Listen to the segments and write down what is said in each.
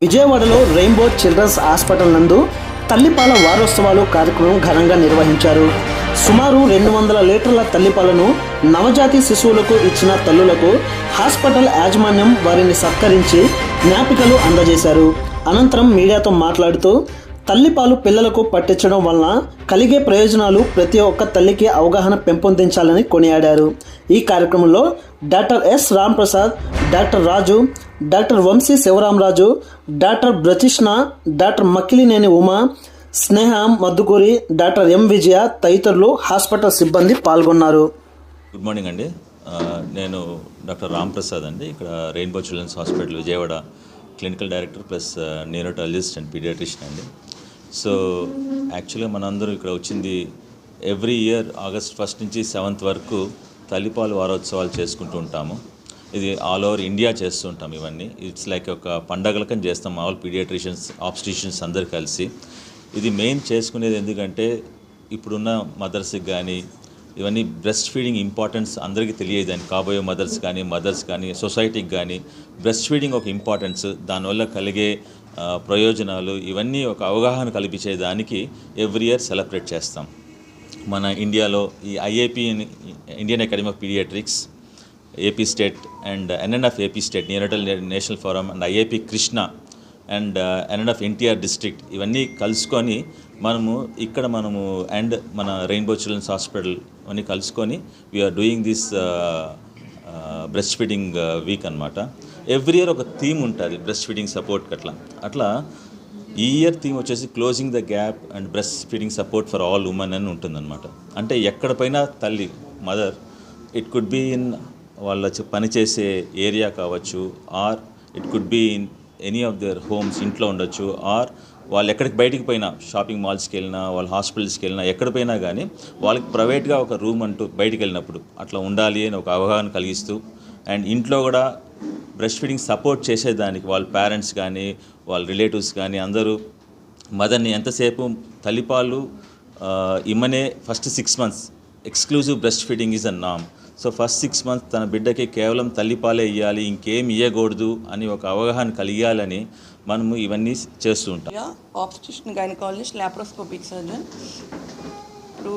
విజయవాడలో rainbow children's hospital నందు తల్లిపాల వారోత్సవాలు కార్యక్రమం ఘనంగా నిర్వహించారు. సుమారు 200 లీటర్ల తల్లిపాలను నవజాతి శిశువులకు ఇచ్చిన తల్లులకు హాస్పిటల్ యాజమాన్యం వారిని సత్కరించి జ్ఞాపికలు అందజేశారు. అనంతరం మీడియాతో మాట్లాడుతూ తల్లిపాలు పిల్లలకు పట్టించడం వలన కలిగే ప్రయోజనాలు ప్రతి ఒక్క తల్లికి అవగాహన పెంపొందించాలని కొనియాడారు. ఈ కార్యక్రమంలో doctor S Ramprasad, doctor Raju, doctor Vamsi Sivaramaraju, doctor Bratishna, doctor Makkilineni Uma, Sneha Maddukuri, doctor M Vijaya తదితరులు హాస్పిటల్ సిబ్బంది పాల్గొన్నారు. గుడ్ మార్నింగ్ అండి. నేను డాక్టర్ రాంప్రసాద్ అండి. ఇక్కడ Rainbow children's hospital Vijayawada clinical director plus neurotologist and paediatrician అండి. సో యాక్చువల్గా మనందరూ ఇక్కడ వచ్చింది ఎవ్రీ ఇయర్ ఆగస్ట్ 1 నుంచి 7 వరకు తల్లిపాలు వారోత్సవాలు చేసుకుంటూ ఉంటాము. ఇది ఆల్ ఓవర్ ఇండియా చేస్తూ ఉంటాం. ఇవన్నీ ఇట్స్ లైక్ ఒక పండగలకని చేస్తాం. ఆల్ పీడియాట్రిషియన్స్, ఆబ్స్టిషియన్స్ అందరు కలిసి ఇది మెయిన్ చేసుకునేది. ఎందుకంటే ఇప్పుడున్న మదర్స్కి కానీ ఇవన్నీ బ్రెస్ట్ ఫీడింగ్ ఇంపార్టెన్స్ అందరికీ తెలియదని, కాబోయే మదర్స్ కానీ సొసైటీకి కానీ బ్రెస్ట్ ఫీడింగ్ ఒక ఇంపార్టెన్స్, దానివల్ల కలిగే ప్రయోజనాలు ఇవన్నీ ఒక అవగాహన కల్పించేదానికి ఎవ్రీ ఇయర్ సెలబ్రేట్ చేస్తాం. మన ఇండియాలో ఈ IAP, Indian academy of paediatrics, AP state and NNF AP state, neonatal national forum and IAP Krishna and NNF NTR district ఇవన్నీ కలుసుకొని మనము అండ్ మన రెయిన్బో చిల్డ్రన్స్ హాస్పిటల్ అన్నీ కలుసుకొని we are doing this breast feeding week అనమాట. ఎవ్రీ ఇయర్ ఒక theme ఉంటుంది breast feeding సపోర్ట్కి. అట్లా ఈ ఇయర్ థీమ్ వచ్చేసి closing the gap and breast feeding support for all women అని ఉంటుందన్నమాట. అంటే ఎక్కడపైనా తల్లి mother, it could be in వాళ్ళ పనిచేసే ఏరియా కావచ్చు, or it could be in any of their homes, ఇంట్లో ఉండొచ్చు, ఆర్ వాళ్ళు ఎక్కడికి బయటికి పోయినా, షాపింగ్ మాల్స్కి వెళ్ళినా, వాళ్ళ హాస్పిటల్స్కి వెళ్ళినా, ఎక్కడ పోయినా కానీ వాళ్ళకి ప్రైవేట్గా ఒక రూమ్ అంటూ బయటికి వెళ్ళినప్పుడు అట్లా ఉండాలి అని ఒక అవగాహన కలిగిస్తూ, అండ్ ఇంట్లో కూడా బ్రెస్ట్ ఫీడింగ్ సపోర్ట్ చేసేదానికి వాళ్ళ పేరెంట్స్ కానీ వాళ్ళ రిలేటివ్స్ కానీ అందరూ మదర్ని ఎంతసేపు తల్లిపాలు ఇమ్మనే first 6 months exclusive breast feeding is a నామ్. సో ఫస్ట్ 6 months తన బిడ్డకి కేవలం తల్లిపాలే ఇవ్వాలి, ఇంకేం ఇవ్వకూడదు అని ఒక అవగాహన కలిగాలని మనము ఇవన్నీ చేస్తూ ఉంటాం. ఆబ్స్టిషన్, గైనకాలజిస్ట్, లాప్రోస్కోపిక్ సర్జన్. ఇప్పుడు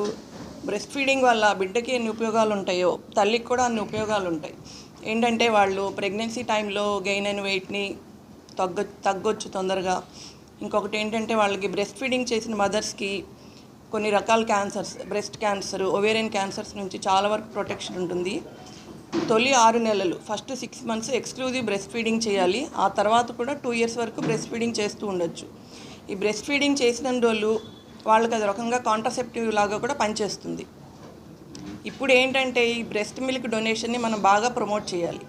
బ్రెస్ట్ ఫీడింగ్ వల్ల బిడ్డకి ఎన్ని ఉపయోగాలు ఉంటాయో తల్లికి కూడా అన్ని ఉపయోగాలు ఉంటాయి. ఏంటంటే వాళ్ళు ప్రెగ్నెన్సీ టైంలో గెయిన్ అయిన వెయిట్ని తగ్గొచ్చు తొందరగా. ఇంకొకటి ఏంటంటే వాళ్ళకి బ్రెస్ట్ ఫీడింగ్ చేసిన మదర్స్కి కొన్ని రకాల cancers, breast cancer, ovarian cancers నుంచి చాలా వరకు ప్రొటెక్షన్ ఉంటుంది. తొలి 6 నెలలు, first 6 months exclusive breast feeding చేయాలి. ఆ తర్వాత కూడా 2 years వరకు బ్రెస్ట్ ఫీడింగ్ చేస్తూ ఉండొచ్చు. ఈ బ్రెస్ట్ ఫీడింగ్ చేసిన రోజులు వాళ్ళకి అది రకంగా కాంట్రాసెప్టివ్ లాగా కూడా పనిచేస్తుంది. ఇప్పుడు ఏంటంటే ఈ బ్రెస్ట్ మిల్క్ డొనేషన్ని మనం బాగా ప్రమోట్ చేయాలి.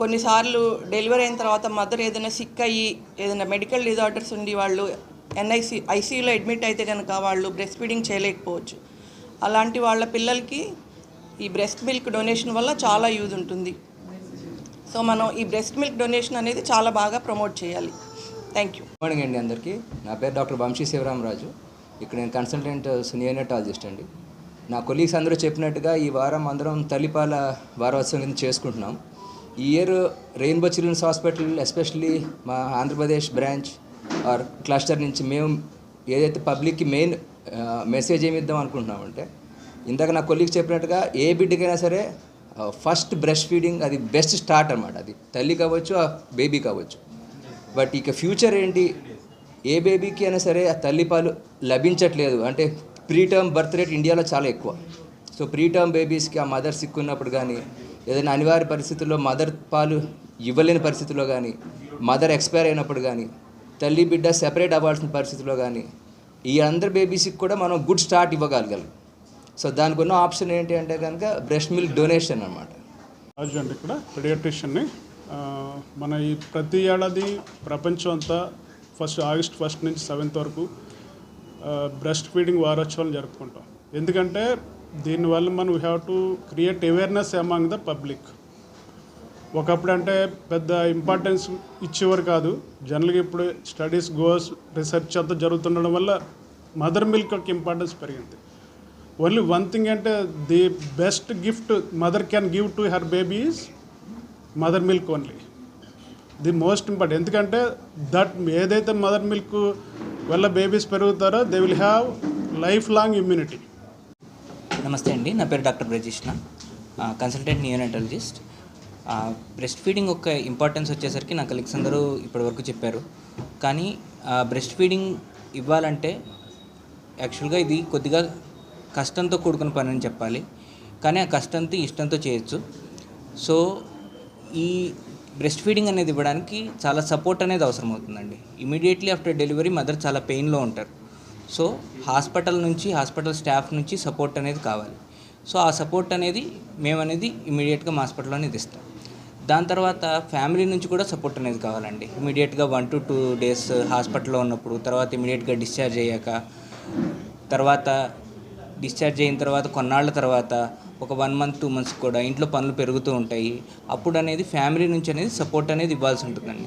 కొన్నిసార్లు డెలివరీ అయిన తర్వాత మదర్ ఏదైనా సిక్ అయ్యి, ఏదైనా మెడికల్ డిజార్డర్స్ ఉండి వాళ్ళు ఐసీయూలో అడ్మిట్ అయితే కనుక వాళ్ళు బ్రెస్ట్ ఫీడింగ్ చేయలేకపోవచ్చు. అలాంటి వాళ్ళ పిల్లలకి ఈ బ్రెస్ట్ మిల్క్ డొనేషన్ వల్ల చాలా యూజ్ ఉంటుంది. సో మనం ఈ బ్రెస్ట్ మిల్క్ డొనేషన్ అనేది చాలా బాగా ప్రమోట్ చేయాలి. Thank you. గుడ్ మార్నింగ్ అండి అందరికీ. నా పేరు డాక్టర్ వంశీ శివరామరాజు. ఇక్కడ నేను కన్సల్టెంట్ న్యూరోటాలజిస్ట్ అండి. నా కొలీగ్స్ అందరూ చెప్పినట్టుగా ఈ వారం అందరం తల్లిపాల వారోత్సవం కింద చేసుకుంటున్నాం. ఈ year rainbow children's hospital especially మా ఆంధ్రప్రదేశ్ బ్రాంచ్ ఆర్ క్లస్టర్ నుంచి మేము ఏదైతే పబ్లిక్కి మెయిన్ మెసేజ్ ఏమి ఇద్దాం అనుకుంటున్నామంటే, ఇందాక నా కొలీగ్స్ చెప్పినట్టుగా ఏ బిడ్డకైనా సరే ఫస్ట్ బ్రెస్ట్ ఫీడింగ్ అది బెస్ట్ స్టార్ట్ అనమాట. అది తల్లి కావచ్చు, ఆ బేబీ కావచ్చు. బట్ ఇక ఫ్యూచర్ ఏంటి, ఏ బేబీకి అయినా సరే ఆ తల్లిపాలు లభించట్లేదు అంటే ప్రీటర్మ్ బర్త్ రేట్ ఇండియాలో చాలా ఎక్కువ. సో ప్రీటర్మ్ బేబీస్కి ఆ మదర్ సిక్ ఉన్నప్పుడు కానీ, ఏదైనా అనివార్య పరిస్థితుల్లో మదర్ పాలు ఇవ్వలేని పరిస్థితుల్లో కానీ, మదర్ ఎక్స్పైర్ అయినప్పుడు కానీ, తల్లి బిడ్డ సెపరేట్ అవ్వాల్సిన పరిస్థితుల్లో కానీ, ఈ అందరు బేబీస్కి కూడా మనం గుడ్ స్టార్ట్ ఇవ్వగలగాలి. సో దానికి ఉన్న ఆప్షన్ ఏంటి అంటే కనుక బ్రెస్ట్ మిల్క్ డొనేషన్ అనమాట. రాజు అండి, ఇక్కడ పీడియాట్రిషియన్ని. మన ఈ ప్రతి ఏడాది ప్రపంచం అంతా ఆగస్ట్ 1 నుంచి 7 వరకు బ్రెస్ట్ ఫీడింగ్ వారోత్సవాలు జరుపుకుంటాం. ఎందుకంటే దీనివల్ల మనం we have to create awareness among the public. ఒకప్పుడు అంటే పెద్ద ఇంపార్టెన్స్ ఇచ్చేవారు కాదు. జనరల్గా ఇప్పుడు స్టడీస్, గోల్స్, రీసెర్చ్ అంతా జరుగుతుండడం వల్ల మదర్ మిల్క్ యొక్క ఇంపార్టెన్స్ పెరిగింది. ఓన్లీ వన్ థింగ్ అంటే the best gift mother can give to her baby is mother milk only. The most important. ఎందుకంటే దట్ ఏదైతే మదర్ మిల్క్ వల్ల బేబీస్ పెరుగుతారో they will have life long immunity. నమస్తే అండి, నా పేరు doctor Brajishna, consultant neonatologist. Breast feeding యొక్క importance వచ్చేసరికి నా కలీగ్స్ అందరూ ఇప్పటివరకు చెప్పారు. కానీ బ్రెస్ట్ ఫీడింగ్ ఇవ్వాలంటే యాక్చువల్గా ఇది కొద్దిగా కష్టంతో కూడుకున్న పని అని చెప్పాలి. కానీ ఆ కష్టంతో ఇష్టంతో చేయొచ్చు. సో ఈ బ్రెస్ట్ ఫీడింగ్ అనేది ఇవ్వడానికి చాలా సపోర్ట్ అనేది అవసరం అవుతుందండి. ఇమీడియట్లీ ఆఫ్టర్ డెలివరీ మదర్ చాలా పెయిన్లో ఉంటారు. సో హాస్పిటల్ స్టాఫ్ నుంచి సపోర్ట్ అనేది కావాలి. సో ఆ సపోర్ట్ అనేది మేమనేది ఇమీడియట్గా మా హాస్పిటల్లో అనేది ఇస్తాం. దాని తర్వాత ఫ్యామిలీ నుంచి కూడా సపోర్ట్ అనేది కావాలండి. ఇమీడియట్గా 1 to 2 days హాస్పిటల్లో ఉన్నప్పుడు, తర్వాత ఇమీడియట్గా డిశ్చార్జ్ అయ్యాక, తర్వాత డిశ్చార్జ్ అయిన తర్వాత కొన్నాళ్ళ తర్వాత ఒక 1 month 2 months కూడా ఇంట్లో పనులు పెరుగుతూ ఉంటాయి. అప్పుడు అనేది ఫ్యామిలీ నుంచి అనేది సపోర్ట్ అనేది ఇవ్వాల్సి ఉంటుందండి.